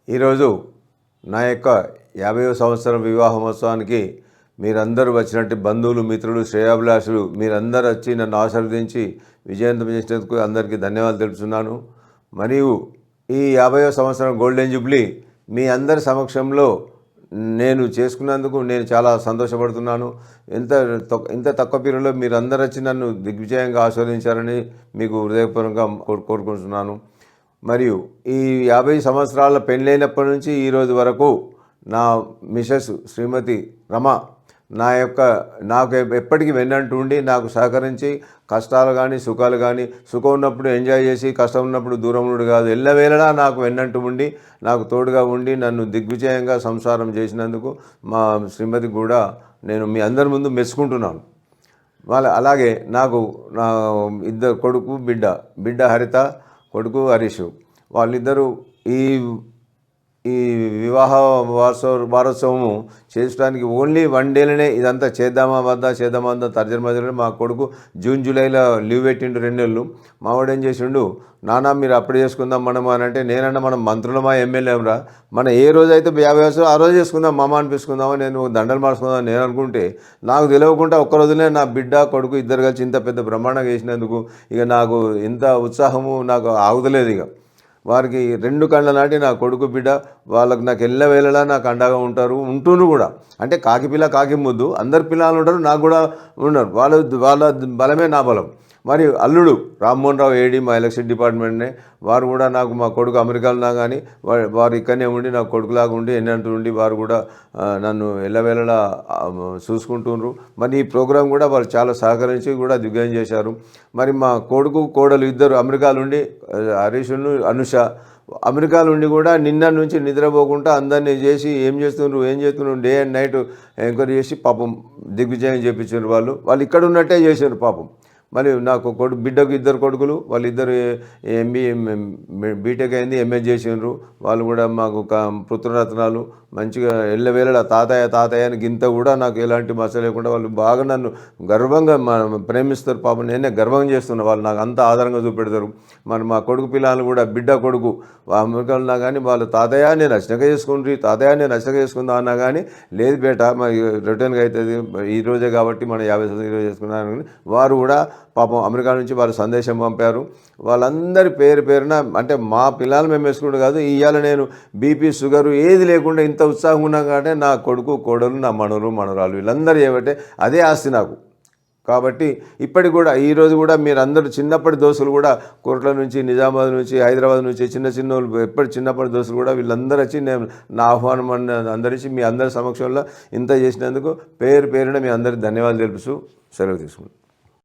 ఈరోజు నా యొక్క 50వ సంవత్సరం వివాహ మహోత్సవానికి మీరందరూ వచ్చినట్టు బంధువులు, మిత్రులు, శ్రేయోభిలాషులు మీరందరూ వచ్చి నన్ను ఆశీర్వదించి విజయవంతం చేసినందుకు అందరికీ ధన్యవాదాలు తెలుపుతున్నాను. మరియు ఈ 50వ సంవత్సరం గోల్డెన్ జూబ్లీ మీ అందరి సమక్షంలో నేను చేసుకున్నందుకు నేను చాలా సంతోషపడుతున్నాను. ఇంత తక్కువ పీరియడ్లో మీరందరూ వచ్చి నన్ను దిగ్విజయంగా ఆశీర్వదించారని మీకు హృదయపూర్వకంగా కోరుకుంటున్నాను. మరియు ఈ 50 సంవత్సరాల పెళ్ళైనప్పటి నుంచి ఈరోజు వరకు నా మిసెస్ శ్రీమతి రమ నాకు ఎప్పటికీ వెన్నంటూ ఉండి నాకు సహకరించి కష్టాలు కానీ సుఖాలు కానీ, సుఖం ఉన్నప్పుడు ఎంజాయ్ చేసి, కష్టం ఉన్నప్పుడు దూరం ఉండు కాదు, ఎల్లవేళలా నాకు వెన్నంటూ ఉండి నాకు తోడుగా ఉండి నన్ను దిగ్విజయంగా సంసారం చేసినందుకు మా శ్రీమతి కూడా నేను మీ అందరి ముందు మెచ్చుకుంటున్నాను. అలాగే నాకు నా ఇద్దరు కొడుకు, బిడ్డ హరిత, కొడుకు హరీషు, వాళ్ళిద్దరూ ఈ వివాహ వారోత్సవము చేసుకోవడానికి ఓన్లీ 1 డేలోనే ఇదంతా చేద్దామా తర్జన మా కొడుకు జూన్ జూలైలో లీవ్ పెట్టిండు 2 నెలలు. మావాడు ఏం చేసిండు, నాన్న మీరు అప్పుడు చేసుకుందాం మనం అని అంటే, నేనన్నా మనం మంత్రులమా ఎమ్మెల్యేరా, మనం ఏ రోజైతే 50 వయసు ఆ రోజు చేసుకుందాం మామ అనిపించుకుందామని నేను దండలు మార్చుకుందామని నేను అనుకుంటే, నాకు తెలియకుండా ఒక్కరోజునే నా బిడ్డ కొడుకు ఇద్దరు కలిసి ఇంత పెద్ద బ్రహ్మాండంగా చేసినందుకు ఇక నాకు ఇంత ఉత్సాహము నాకు ఆగుదలేదు. ఇక వారికి 2 కళ్ళ నాటి నా కొడుకు బిడ్డ వాళ్ళకు నాకు ఎల్లవేళలా నాకు అండగా ఉంటున్నారు కూడా. అంటే కాకి పిల్ల కాకి ముద్దు, అందరు పిల్లలు ఉంటారు, నాకు కూడా ఉన్నారు. వాళ్ళ బలమే నా బలం. మరియు అల్లుడు రామ్మోహన్ రావు ఏడి మా ఎలక్షన్ డిపార్ట్మెంట్నే, వారు కూడా నాకు మా కొడుకు అమెరికాలో ఉన్నా కానీ వారు ఇక్కడనే ఉండి నా కొడుకులాగా ఉండి ఎన్నంటూ ఉండి వారు కూడా నన్ను ఎల్లవేళలా చూసుకుంటున్నారు. మరి ఈ ప్రోగ్రాం కూడా వాళ్ళు చాలా సహకరించి కూడా దిగ్విజయం చేశారు. మరి మా కొడుకు కోడలు ఇద్దరు అమెరికాలో ఉండి, హరీషును అనుష అమెరికాలో ఉండి కూడా నిన్న నుంచి నిద్రపోకుండా అందరినీ చేసి ఏం చేస్తున్నారు డే అండ్ నైట్ ఎంక్వైరీ చేసి పాపం దిగ్విజయం చేయించారు. వాళ్ళు ఇక్కడ ఉన్నట్టే చేశారు పాపం. మరి నాకు బిడ్డకు 2 కొడుకులు, వాళ్ళిద్దరు బీటెక్ అయింది, ఎంఏ చేసినారు. వాళ్ళు కూడా మాకు పుత్రరత్నాలు. మంచిగా ఎల్లవేళలా తాతయ్య అని గింత కూడా నాకు ఎలాంటి మచ్చ లేకుండా వాళ్ళు బాగా నన్ను గర్వంగా ప్రేమిస్తారు. పాపం నేనే గర్వం చేస్తున్నా, వాళ్ళు నాకు అంత ఆధారంగా చూపెడతారు. మరి మా కొడుకు పిల్లలు కూడా బిడ్డ కొడుకు అమెరికాలో ఉన్నా కానీ వాళ్ళు తాతయ్య నేను నచ్చినగా చేసుకుందా అన్నా కానీ లేదు బేట మరి రిటర్న్గా అవుతుంది ఈరోజే కాబట్టి మనం 50 సంవత్సరాలు ఈరోజు చేసుకున్నాను. వారు కూడా పాపం అమెరికా నుంచి వాళ్ళు సందేశం పంపారు. వాళ్ళందరి పేరున అంటే మా పిల్లలు మేము వేసుకుంటూ కాదు, ఇవాళ నేను బీపీ షుగరు ఏది లేకుండా ఇంత ఉత్సాహంగా ఉన్నాం కాబట్టి నా కొడుకు కోడలు నా మనవరాలు వీళ్ళందరూ ఏమంటే అదే ఆస్తి నాకు. కాబట్టి ఇప్పటికి కూడా ఈరోజు కూడా మీరందరూ చిన్నప్పటి దోస్తులు కూడా కోట్ల నుంచి, నిజామాబాద్ నుంచి, హైదరాబాద్ నుంచి చిన్న వాళ్ళు చిన్నప్పటి దోస్తులు కూడా వీళ్ళందరూ వచ్చి నేను నా ఆహ్వానం అందరించి మీ అందరి సమక్షంలో ఇంత చేసినందుకు పేరున మీ అందరికీ ధన్యవాదాలు తెలుపుతూ సెలవు తీసుకుంటాను.